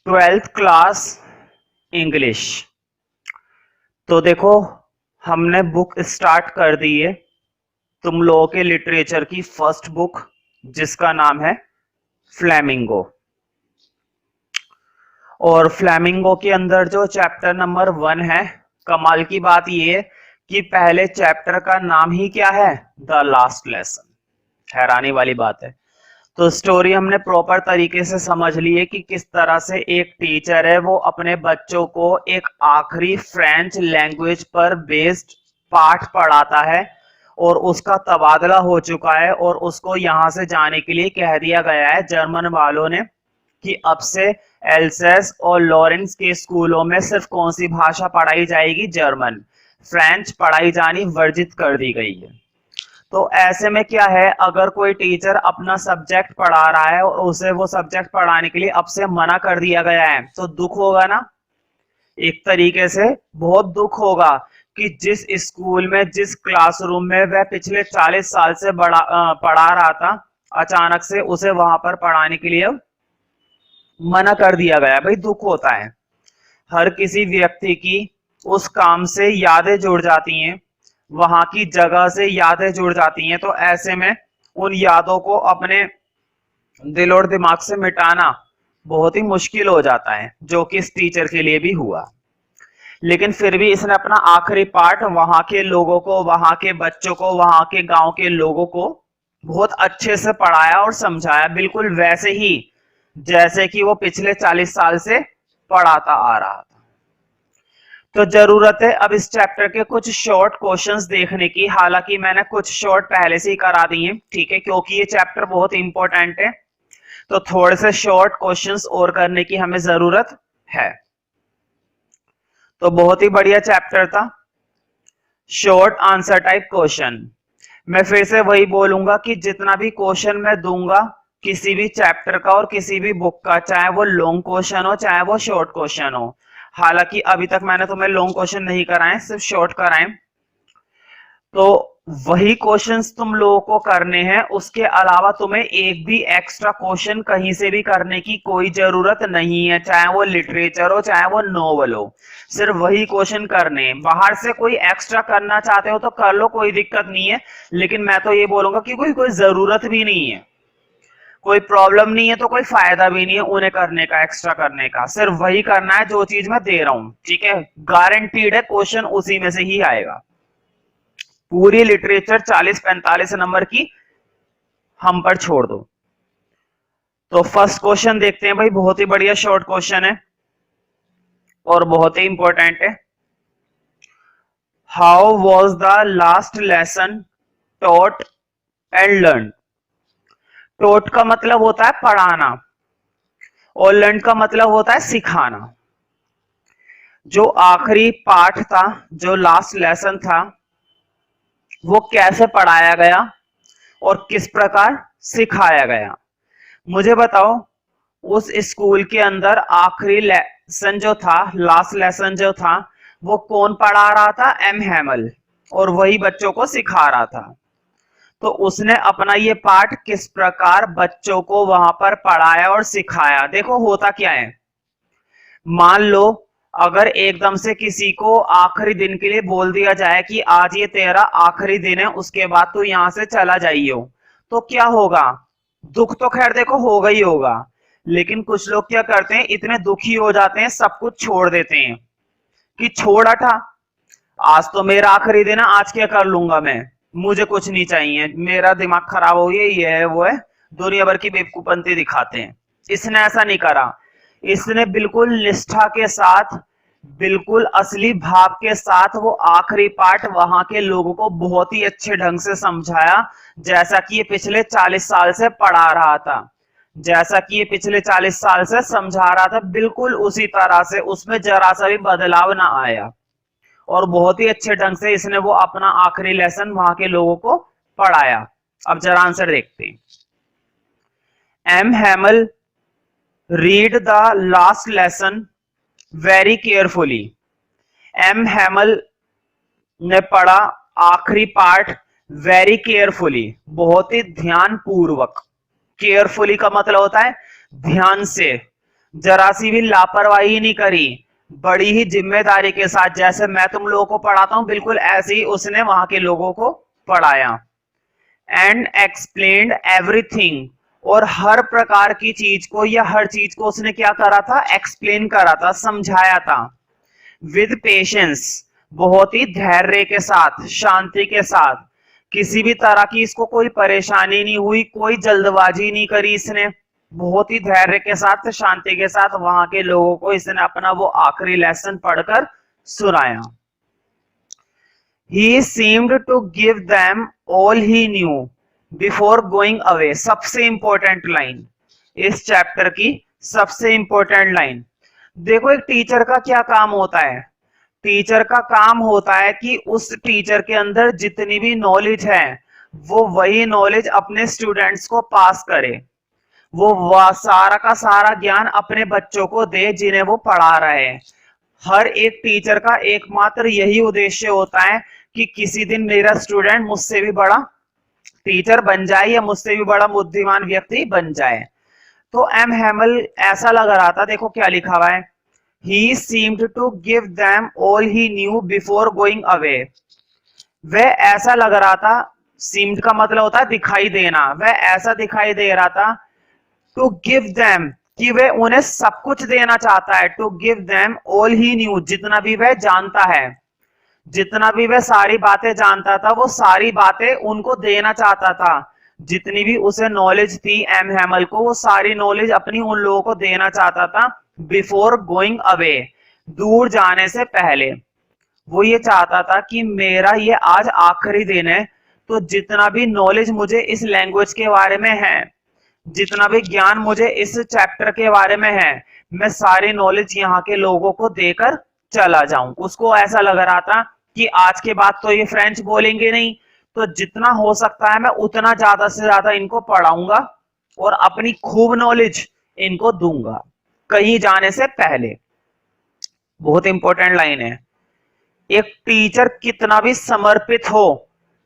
Twelfth class English. तो देखो हमने बुक स्टार्ट कर दी है तुम लोगों के लिटरेचर की फर्स्ट बुक जिसका नाम है फ्लेमिंगो। और फ्लेमिंगो के अंदर जो चैप्टर नंबर 1 है, कमाल की बात यह है कि पहले चैप्टर का नाम ही क्या है, द लास्ट लेसन। हैरानी वाली बात है। तो स्टोरी हमने प्रॉपर तरीके से समझ ली है कि किस तरह से एक टीचर है वो अपने बच्चों को एक आखिरी फ्रेंच लैंग्वेज पर बेस्ड पाठ पढ़ाता है और उसका तबादला हो चुका है और उसको यहां से जाने के लिए कह दिया गया है जर्मन वालों ने कि अब से एल्सेस और लॉरेंस के स्कूलों में सिर्फ कौन सी भाषा पढ़ाई जाएगी, जर्मन। फ्रेंच पढ़ाई जानी वर्जित कर दी गई है। तो ऐसे में क्या है, अगर कोई टीचर अपना सब्जेक्ट पढ़ा रहा है और उसे वो सब्जेक्ट पढ़ाने के लिए अब से मना कर दिया गया है तो दुख होगा ना, एक तरीके से बहुत दुख होगा कि जिस स्कूल में जिस क्लासरूम में वह पिछले 40 साल से पढ़ा रहा था, अचानक से उसे वहां पर पढ़ाने के लिए मना कर दिया गया। भाई दुख होता है। हर किसी व्यक्ति की उस काम से यादें जुड़ जाती हैं, वहां की जगह से यादें जुड़ जाती हैं। तो ऐसे में उन यादों को अपने दिल और दिमाग से मिटाना बहुत ही मुश्किल हो जाता है, जो कि इस टीचर के लिए भी हुआ। लेकिन फिर भी इसने अपना आखिरी पाठ वहां के लोगों को, वहां के बच्चों को, वहां के गांव के लोगों को बहुत अच्छे से पढ़ाया और समझाया, बिल्कुल वैसे ही जैसे कि वो पिछले 40 साल से पढ़ाता आ रहा था। तो जरूरत है अब इस चैप्टर के कुछ शॉर्ट क्वेश्चंस देखने की। हालांकि मैंने कुछ शॉर्ट पहले से ही करा दिए हैं, ठीक है, क्योंकि ये चैप्टर बहुत इंपॉर्टेंट है। तो थोड़े से शॉर्ट क्वेश्चंस और करने की हमें जरूरत है। तो बहुत ही बढ़िया चैप्टर था। Short answer type question. मैं फिर से वही बोलूंगा कि जितना भी क्वेश्चन मैं दूंगा किसी भी चैप्टर का और किसी भी बुक का, चाहे वो लॉन्ग क्वेश्चन हो चाहे वो शॉर्ट क्वेश्चन हो, हालांकि अभी तक मैंने तुम्हें लॉन्ग क्वेश्चन नहीं कराए, सिर्फ शॉर्ट कराए, तो वही क्वेश्चंस तुम लोगों को करने हैं। उसके अलावा तुम्हें एक भी एक्स्ट्रा क्वेश्चन कहीं से भी करने की कोई जरूरत नहीं है, चाहे वो लिटरेचर हो चाहे वो नॉवल हो, सिर्फ वही क्वेश्चन करने हैं। बाहर से कोई एक्स्ट्रा करना चाहते हो तो कर लो, कोई दिक्कत नहीं है, लेकिन मैं तो ये बोलूंगा कि कोई जरूरत भी नहीं है, कोई प्रॉब्लम नहीं है, तो कोई फायदा भी नहीं है उन्हें करने का, एक्स्ट्रा करने का। सिर्फ वही करना है जो चीज मैं दे रहा हूं, ठीक है। गारंटीड है क्वेश्चन उसी में से ही आएगा। पूरी लिटरेचर 40-45 नंबर की हम पर छोड़ दो। तो फर्स्ट क्वेश्चन देखते हैं भाई, बहुत ही बढ़िया शॉर्ट क्वेश्चन है और बहुत ही इंपॉर्टेंट है। How was the last lesson taught and learn. Taught का मतलब होता है पढ़ाना और लर्न का मतलब होता है सिखाना। जो आखिरी पाठ था, जो लास्ट लेसन था, वो कैसे पढ़ाया गया और किस प्रकार सिखाया गया। मुझे बताओ, उस स्कूल के अंदर आखिरी लेसन जो था, लास्ट लेसन जो था, वो कौन पढ़ा रहा था, एम हैमल, और वही बच्चों को सिखा रहा था। तो उसने अपना ये पाठ किस प्रकार बच्चों को वहां पर पढ़ाया और सिखाया। देखो होता क्या है, मान लो अगर एकदम से किसी को आखिरी दिन के लिए बोल दिया जाए कि आज ये तेरा आखिरी दिन है, उसके बाद तू यहां से चला जाइयो, तो क्या होगा, दुख तो खैर देखो होगा ही होगा, लेकिन कुछ लोग क्या करते हैं, इतने दुखी हो जाते हैं सब कुछ छोड़ देते हैं कि छोड़ हटा, आज तो मेरा आखिरी दिन है, आज क्या कर लूंगा मैं, मुझे कुछ नहीं चाहिए, मेरा दिमाग खराब हो गया, ये है वो है, दुनिया भर की बेवकूफपंती दिखाते हैं। इसने ऐसा नहीं करा, इसने बिल्कुल निष्ठा के साथ, बिल्कुल असली भाव के साथ वो आखिरी पाठ वहां के लोगों को बहुत ही अच्छे ढंग से समझाया, जैसा कि ये पिछले 40 साल से पढ़ा रहा था, जैसा कि ये पिछले 40 साल से समझा रहा था, बिल्कुल उसी तरह से, उसमें जरा सा भी बदलाव ना आया और बहुत ही अच्छे ढंग से इसने वो अपना आखिरी लेसन वहां के लोगों को पढ़ाया। अब जरा आंसर देखते हैं। M Hamel read the last lesson very carefully. M Hamel ने पढ़ा आखिरी पाठ वेरी केयरफुली, बहुत ही ध्यान पूर्वक। केयरफुली का मतलब होता है ध्यान से, जरा सी भी लापरवाही नहीं करी, बड़ी ही जिम्मेदारी के साथ, जैसे मैं तुम लोगों को पढ़ाता हूं बिल्कुल ऐसे ही उसने वहां के लोगों को पढ़ाया। एंड एक्सप्लेन्ड एवरीथिंग, और हर प्रकार की चीज को या हर चीज को उसने क्या करा था, एक्सप्लेन करा था, समझाया था। विद पेशेंस, बहुत ही धैर्य के साथ, शांति के साथ, किसी भी तरह की इसको कोई परेशानी नहीं हुई, कोई जल्दबाजी नहीं करी इसने, बहुत ही धैर्य के साथ, शांति के साथ वहां के लोगों को इसने अपना वो आखिरी लेसन पढ़कर सुनाया। He seemed to give them all he knew before going away. सबसे इंपॉर्टेंट लाइन इस चैप्टर की, सबसे इंपॉर्टेंट लाइन। देखो एक टीचर का क्या काम होता है, टीचर का काम होता है कि उस टीचर के अंदर जितनी भी नॉलेज है वो वही नॉलेज अपने स्टूडेंट्स को पास करे, वो सारा का सारा ज्ञान अपने बच्चों को दे जिन्हें वो पढ़ा रहे हैं। हर एक टीचर का एकमात्र यही उद्देश्य होता है कि किसी दिन मेरा स्टूडेंट मुझसे भी बड़ा टीचर बन जाए या मुझसे भी बड़ा बुद्धिमान व्यक्ति बन जाए। तो एम हैमल ऐसा लग रहा था, देखो क्या लिखा हुआ है, he seemed to give them all he knew before going away। वह ऐसा लग रहा था, seemed का मतलब होता है दिखाई देना, वह ऐसा दिखाई दे रहा था to give them, कि वह उन्हें सब कुछ देना चाहता है, to give them all he knew, जितना भी वह जानता है, जितना भी वह सारी बातें जानता था वो सारी बातें उनको देना चाहता था। जितनी भी उसे नॉलेज थी एम हैमल को, वो सारी नॉलेज अपनी उन लोगों को देना चाहता था बिफोर गोइंग अवे, दूर जाने से पहले। वो ये चाहता था कि मेरा ये आज आखिरी दिन है, तो जितना भी नॉलेज मुझे इस लैंग्वेज के बारे में है, जितना भी ज्ञान मुझे इस चैप्टर के बारे में है, मैं सारी नॉलेज यहाँ के लोगों को देकर चला जाऊं। उसको ऐसा लग रहा था कि आज के बाद तो ये फ्रेंच बोलेंगे नहीं, तो जितना हो सकता है मैं उतना ज्यादा से ज्यादा इनको पढ़ाऊंगा और अपनी खूब नॉलेज इनको दूंगा कहीं जाने से पहले। बहुत इंपॉर्टेंट लाइन है। एक टीचर कितना भी समर्पित हो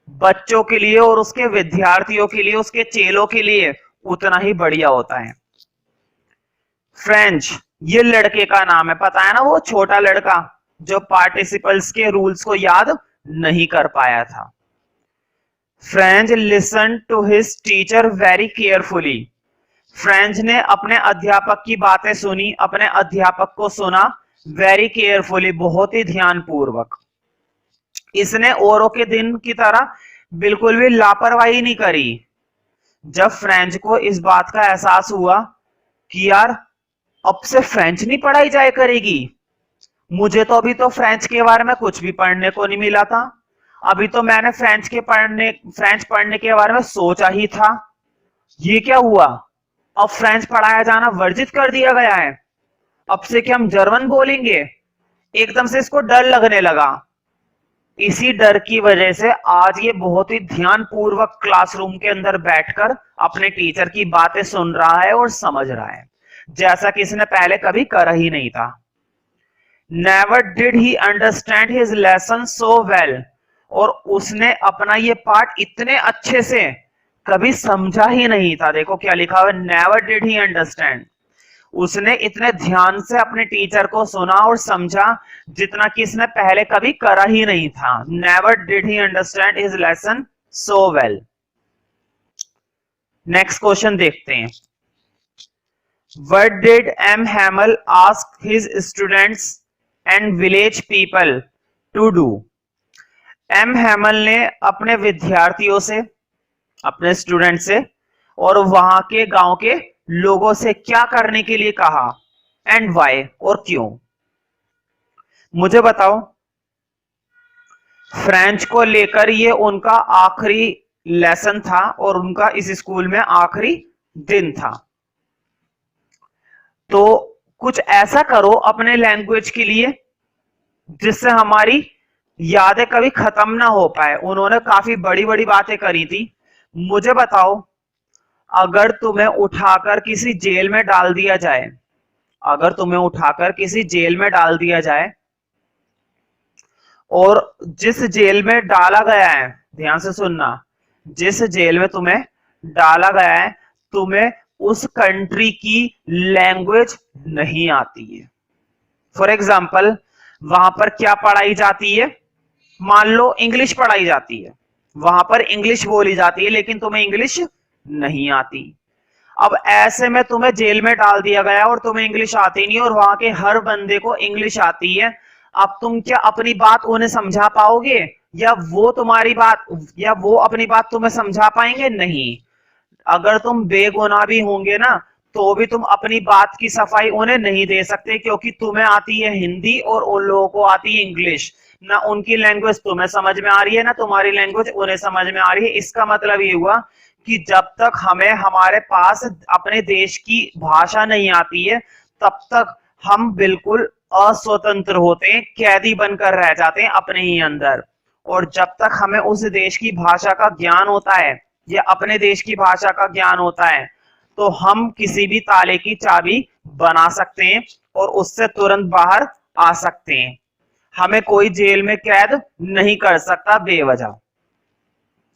बच्चों के लिए और उसके विद्यार्थियों के लिए, उसके चेलों के लिए, उतना ही बढ़िया होता है। फ्रेंच, ये लड़के का नाम है, पता है ना, वो छोटा लड़का जो पार्टिसिपल्स के रूल्स को याद नहीं कर पाया था। Franz listen to his teacher very carefully, Franz ने अपने अध्यापक की बातें सुनी, अपने अध्यापक को सुना वेरी केयरफुली, बहुत ही ध्यानपूर्वक। इसने औरों के दिन की तरह बिल्कुल भी लापरवाही नहीं करी। जब फ्रेंच को इस बात का एहसास हुआ कि यार अब से फ्रेंच नहीं पढ़ाई जाए करेगी, मुझे तो अभी तो फ्रेंच के बारे में कुछ भी पढ़ने को नहीं मिला था, अभी तो मैंने फ्रेंच पढ़ने के बारे में सोचा ही था, ये क्या हुआ, अब फ्रेंच पढ़ाया जाना वर्जित कर दिया गया है, अब से क्या हम जर्मन बोलेंगे। एकदम से इसको डर लगने लगा। इसी डर की वजह से आज ये बहुत ही ध्यानपूर्वक क्लासरूम के अंदर बैठकर अपने टीचर की बातें सुन रहा है और समझ रहा है, जैसा कि इसने पहले कभी करा ही नहीं था। Never did he understand his lesson so well, और उसने अपना ये पाठ इतने अच्छे से कभी समझा ही नहीं था। देखो क्या लिखा हुआ है, Never did he understand, उसने इतने ध्यान से अपने टीचर को सुना और समझा जितना कि इसने पहले कभी करा ही नहीं था। Never did he understand his lesson so well। Next question देखते हैं। What did M. Hamel ask his students and village people to do? M. Hamel ने अपने विद्यार्थियों से, अपने स्टूडेंट से और वहां के गांव के लोगों से क्या करने के लिए कहा, एंड वाई, और क्यों। मुझे बताओ, फ्रेंच को लेकर ये उनका आखिरी लेसन था और उनका इस स्कूल में आखिरी दिन था, तो कुछ ऐसा करो अपने लैंग्वेज के लिए जिससे हमारी यादें कभी खत्म ना हो पाए। उन्होंने काफी बड़ी बड़ी बातें करी थी। मुझे बताओ, अगर तुम्हें उठाकर किसी जेल में डाल दिया जाए, अगर तुम्हें उठाकर किसी जेल में डाल दिया जाए और जिस जेल में डाला गया है, ध्यान से सुनना, जिस जेल में तुम्हें डाला गया है, तुम्हें उस कंट्री की लैंग्वेज नहीं आती है। फॉर एग्जाम्पल, वहां पर क्या पढ़ाई जाती है? मान लो इंग्लिश पढ़ाई जाती है, वहां पर इंग्लिश बोली जाती है, लेकिन तुम्हें इंग्लिश नहीं आती। अब ऐसे में तुम्हें जेल में डाल दिया गया और तुम्हें इंग्लिश आती नहीं, और वहां के हर बंदे को इंग्लिश आती है। अब तुम क्या अपनी बात उन्हें समझा पाओगे, या वो तुम्हारी बात, या वो अपनी बात तुम्हें समझा पाएंगे? नहीं। अगर तुम बेगुनाह भी होंगे ना, तो भी तुम अपनी बात की सफाई उन्हें नहीं दे सकते, क्योंकि तुम्हें आती है हिंदी और उन लोगों को आती है इंग्लिश। ना उनकी लैंग्वेज तुम्हें समझ में आ रही है, ना तुम्हारी लैंग्वेज उन्हें समझ में आ रही है। इसका मतलब ये हुआ कि जब तक हमें हमारे पास अपने देश की भाषा नहीं आती है, तब तक हम बिल्कुल अस्वतंत्र होते हैं, कैदी बनकर रह जाते हैं अपने ही अंदर। और जब तक हमें उस देश की भाषा का ज्ञान होता है, या अपने देश की भाषा का ज्ञान होता है, तो हम किसी भी ताले की चाबी बना सकते हैं और उससे तुरंत बाहर आ सकते हैं। हमें कोई जेल में कैद नहीं कर सकता बेवजह।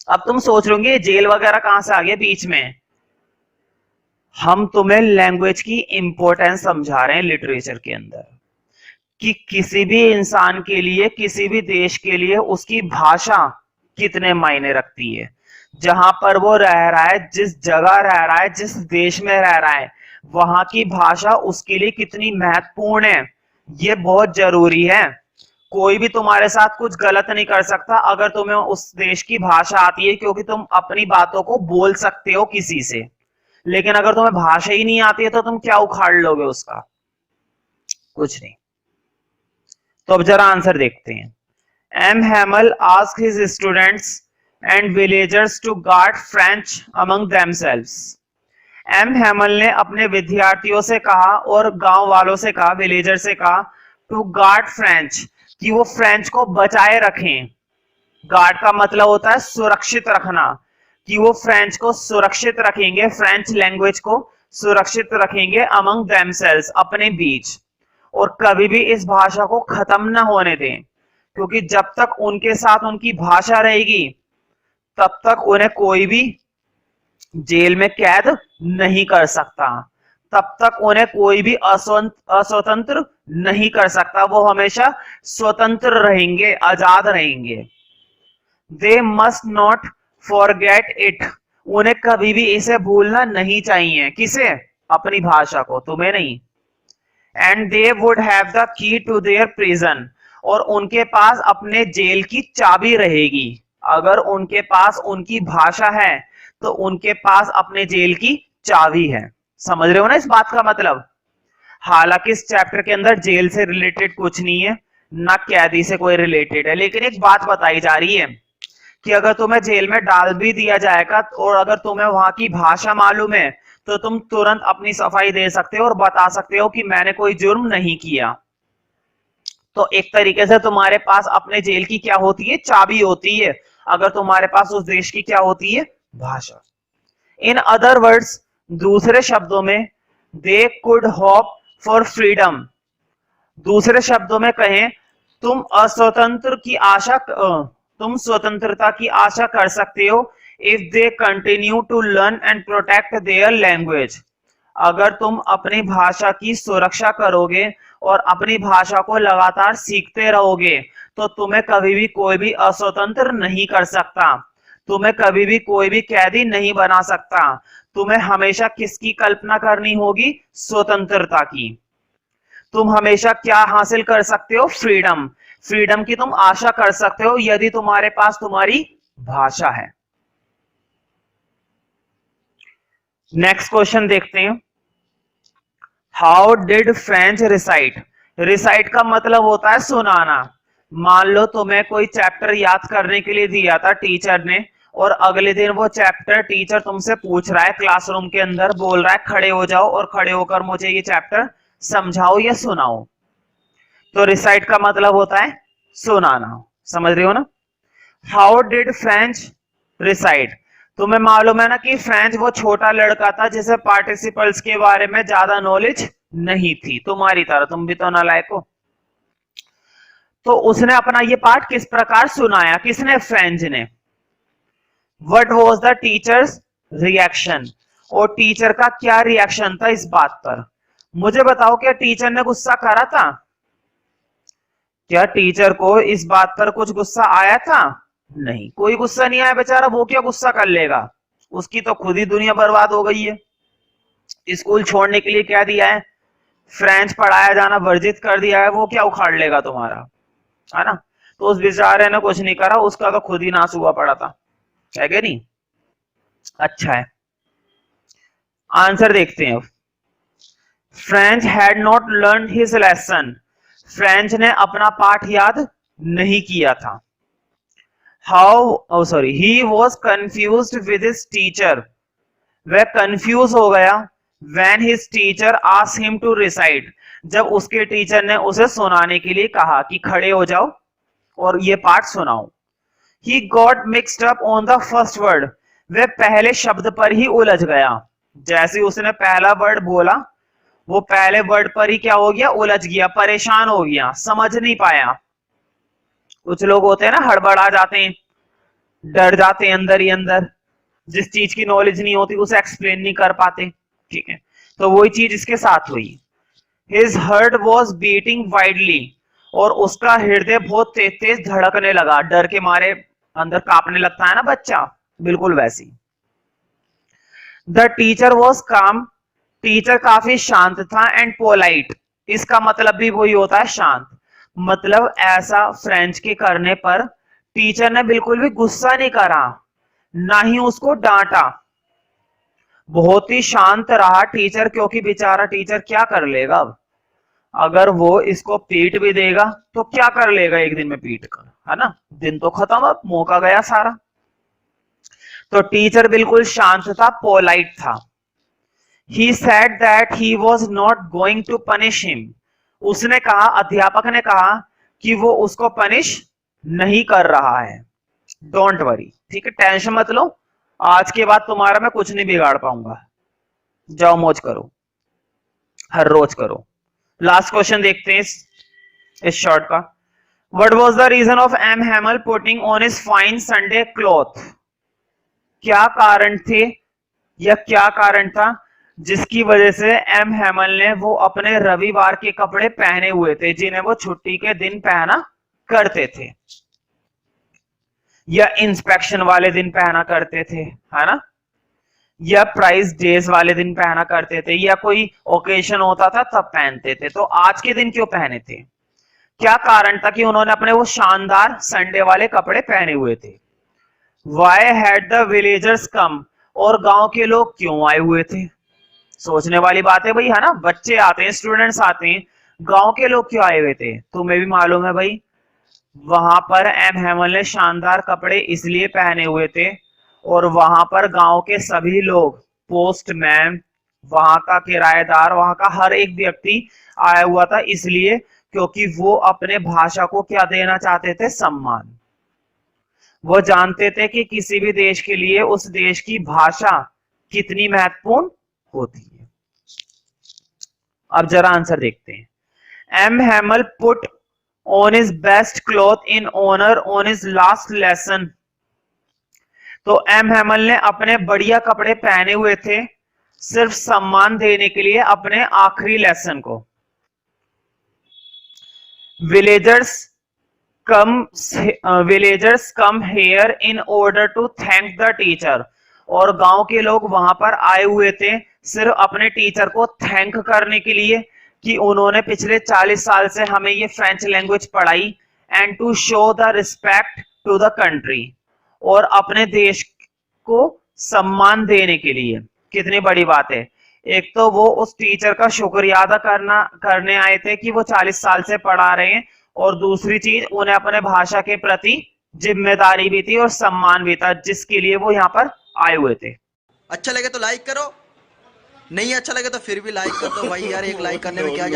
अब तुम सोच लोगे जेल वगैरह कहां से आ गया बीच में? हम तुम्हें लैंग्वेज की इंपॉर्टेंस समझा रहे हैं लिटरेचर के अंदर, कि किसी भी इंसान के लिए, किसी भी देश के लिए उसकी भाषा कितने मायने रखती है। जहां पर वो रह रहा है, जिस जगह रह रहा है, जिस देश में रह रहा है, वहां की भाषा उसके लिए कितनी महत्वपूर्ण है, ये बहुत जरूरी है। कोई भी तुम्हारे साथ कुछ गलत नहीं कर सकता अगर तुम्हें उस देश की भाषा आती है, क्योंकि तुम अपनी बातों को बोल सकते हो किसी से। लेकिन अगर तुम्हें भाषा ही नहीं आती है, तो तुम क्या उखाड़ लोगे उसका? कुछ नहीं। तो अब जरा आंसर देखते हैं। M Hamel asked his students and villagers to guard French among themselves. M Hamel ने अपने विद्यार्थियों से कहा और गांव वालों से कहा, विलेजर से कहा, टू गार्ड फ्रेंच, कि वो फ्रेंच को बचाए रखें। गार्ड का मतलब होता है सुरक्षित रखना, कि वो फ्रेंच को सुरक्षित रखेंगे, फ्रेंच लैंग्वेज को सुरक्षित रखेंगे अमंग देमसेल्व्स, अपने बीच। और कभी भी इस भाषा को खत्म ना होने दें, क्योंकि जब तक उनके साथ उनकी भाषा रहेगी, तब तक उन्हें कोई भी जेल में कैद नहीं कर सकता, तब तक उन्हें कोई भी अस्वतंत्र नहीं कर सकता। वो हमेशा स्वतंत्र रहेंगे, आजाद रहेंगे। They must not forget it, उन्हें कभी भी इसे भूलना नहीं चाहिए। किसे? अपनी भाषा को, तुम्हें नहीं। And they would have the key to their prison, और उनके पास अपने जेल की चाबी रहेगी। अगर उनके पास उनकी भाषा है, तो उनके पास अपने जेल की चाबी है। समझ रहे हो ना इस बात का मतलब? हालांकि इस चैप्टर के अंदर जेल से रिलेटेड कुछ नहीं है, ना कैदी से कोई रिलेटेड है, लेकिन एक बात बताई जा रही है कि अगर तुम्हें जेल में डाल भी दिया जाएगा, और अगर तुम्हें वहां की भाषा मालूम है, तो तुम तुरंत अपनी सफाई दे सकते हो और बता सकते हो कि मैंने कोई जुर्म नहीं किया। तो एक तरीके से तुम्हारे पास अपने जेल की क्या होती है? चाबी होती है, अगर तुम्हारे पास उस देश की क्या होती है? भाषा। इन अदर वर्ड्स, दूसरे शब्दों में, they could hope for freedom, दूसरे शब्दों में कहें, तुम अस्वतंत्र की आशा, तुम स्वतंत्रता की आशा कर सकते हो, if they continue to learn and protect their language, अगर तुम अपनी भाषा की सुरक्षा करोगे और अपनी भाषा को लगातार सीखते रहोगे, तो तुम्हें कभी भी कोई भी अस्वतंत्र नहीं कर सकता, तुम्हें कभी भी कोई भी कैदी नहीं बना सकता। तुम्हें हमेशा किसकी कल्पना करनी होगी? स्वतंत्रता की। तुम हमेशा क्या हासिल कर सकते हो? फ्रीडम। फ्रीडम की तुम आशा कर सकते हो यदि तुम्हारे पास तुम्हारी भाषा है। नेक्स्ट क्वेश्चन देखते हैं। How did French recite? Recite का मतलब होता है सुनाना। मान लो तुम्हें कोई चैप्टर याद करने के लिए दिया था टीचर ने, और अगले दिन वो चैप्टर टीचर तुमसे पूछ रहा है, क्लासरूम के अंदर बोल रहा है खड़े हो जाओ और खड़े होकर मुझे ये चैप्टर समझाओ या सुनाओ। तो रिसाइट का मतलब होता है सुनाना। समझ रहे हो ना? How did French recite? तुम्हें मालूम है ना कि फ्रेंच वो छोटा लड़का था जिसे पार्टिसिपल्स के बारे में ज्यादा नॉलेज नहीं थी, तुम्हारी तरह, तुम भी तो नालायक हो। तो उसने अपना ये पाठ किस प्रकार सुनाया? किसने? फ्रेंच ने। What was the teachers reaction? और टीचर का क्या रिएक्शन था इस बात पर। मुझे बताओ, क्या टीचर ने गुस्सा करा था? क्या टीचर को इस बात पर कुछ गुस्सा आया था? नहीं, कोई गुस्सा नहीं आया बेचारा, वो क्या गुस्सा कर लेगा, उसकी तो खुद ही दुनिया बर्बाद हो गई है। स्कूल छोड़ने के लिए क्या दिया है, फ्रेंच पढ़ाया जाना वर्जित कर दिया है, वो क्या उखाड़ लेगा तुम्हारा, है ना। तो उस बेचारे ने कुछ नहीं करा, उसका तो खुद ही नाश हुआ पड़ा था, है कि नहीं। अच्छा है, आंसर देखते हैं अब। Franz had not learn his lesson, Franz ने अपना पाठ याद नहीं किया था। How sorry he was confused with his teacher, वह कंफ्यूज हो गया when his teacher asked him to recite, जब उसके टीचर ने उसे सुनाने के लिए कहा कि खड़े हो जाओ और ये पाठ सुनाओ। He got mixed up on the first word, वह पहले शब्द पर ही उलझ गया। जैसे उसने पहला वर्ड बोला, वो पहले वर्ड पर ही क्या हो गया, उलझ गया, परेशान हो गया, समझ नहीं पाया। कुछ लोग होते हैं ना, हड़बड़ा जाते हैं, डर जाते हैं अंदर ही अंदर, जिस चीज की नॉलेज नहीं होती उसे एक्सप्लेन नहीं कर पाते, ठीक है। तो वही चीज इसके साथ हुई। His heart was beating widely, और उसका हृदय बहुत तेज तेज धड़कने लगा, डर के मारे अंदर कांपने लगता है ना बच्चा, बिल्कुल वैसी। द टीचर वॉज काम, टीचर काफी शांत था, एंड पोलाइट, इसका मतलब भी वही होता है, शांत। मतलब ऐसा फ्रेंच के करने पर टीचर ने बिल्कुल भी गुस्सा नहीं करा, ना ही उसको डांटा, बहुत ही शांत रहा टीचर, क्योंकि बेचारा टीचर क्या कर लेगा अब, अगर वो इसको पीट भी देगा तो क्या कर लेगा एक दिन में पीट कर, है ना, दिन तो खत्म, अब मौका गया सारा। तो टीचर बिल्कुल शांत था, पोलाइट था। He said that he was not going to punish him, उसने कहा, अध्यापक ने कहा कि वो उसको पनिश नहीं कर रहा है। डोंट वरी, ठीक है, टेंशन मत लो, आज के बाद तुम्हारा मैं कुछ नहीं बिगाड़ पाऊंगा, जाओ मौज करो, हर रोज करो। लास्ट क्वेश्चन देखते हैं इस शॉर्ट का। What was the reason of M Hamel putting on his fine Sunday cloth, क्या कारण थे या क्या कारण था जिसकी वजह से एम हैमल ने वो अपने रविवार के कपड़े पहने हुए थे, जिन्हें वो छुट्टी के दिन पहना करते थे, या इंस्पेक्शन वाले दिन पहना करते थे, है ना, या प्राइस डेज वाले दिन पहना करते थे, या कोई ओकेशन होता था तब पहनते थे, तो आज के दिन क्यों पहने थे, क्या कारण था कि उन्होंने अपने वो शानदार संडे वाले कपड़े पहने हुए थे। Why had the villagers come, और गांव के लोग क्यों आए हुए थे, सोचने वाली बात है भाई, है ना, बच्चे आते हैं, स्टूडेंट्स आते हैं, गांव के लोग क्यों आए हुए थे, तुम्हें भी मालूम है भाई, वहां पर एम हैमल ने शानदार कपड़े इसलिए पहने हुए थे, और वहां पर गांव के सभी लोग, पोस्टमैन, वहां का किराएदार, वहां का हर एक व्यक्ति आया हुआ था, इसलिए क्योंकि वो अपने भाषा को क्या देना चाहते थे, सम्मान। वो जानते थे कि किसी भी देश के लिए उस देश की भाषा कितनी महत्वपूर्ण होती है। अब जरा आंसर देखते हैं। M Hamel put on his best cloth in honour on his last lesson, तो एम हैमल ने अपने बढ़िया कपड़े पहने हुए थे सिर्फ सम्मान देने के लिए अपने आखिरी लेसन को। Villagers come here in order to thank the teacher, और गांव के लोग वहां पर आए हुए थे सिर्फ अपने टीचर को थैंक करने के लिए कि उन्होंने पिछले 40 साल से हमें ये फ्रेंच लैंग्वेज पढ़ाई, and to show the respect to the country, और अपने देश को सम्मान देने के लिए। कितनी बड़ी बात है, एक तो वो उस टीचर का शुक्रिया अदा करने आए थे कि वो 40 साल से पढ़ा रहे हैं, और दूसरी चीज उन्हें अपने भाषा के प्रति जिम्मेदारी भी थी और सम्मान भी था, जिसके लिए वो यहाँ पर आए हुए थे। अच्छा लगे तो लाइक करो, नहीं अच्छा लगे तो फिर भी लाइक कर दो भाई यार, एक लाइक करने में क्या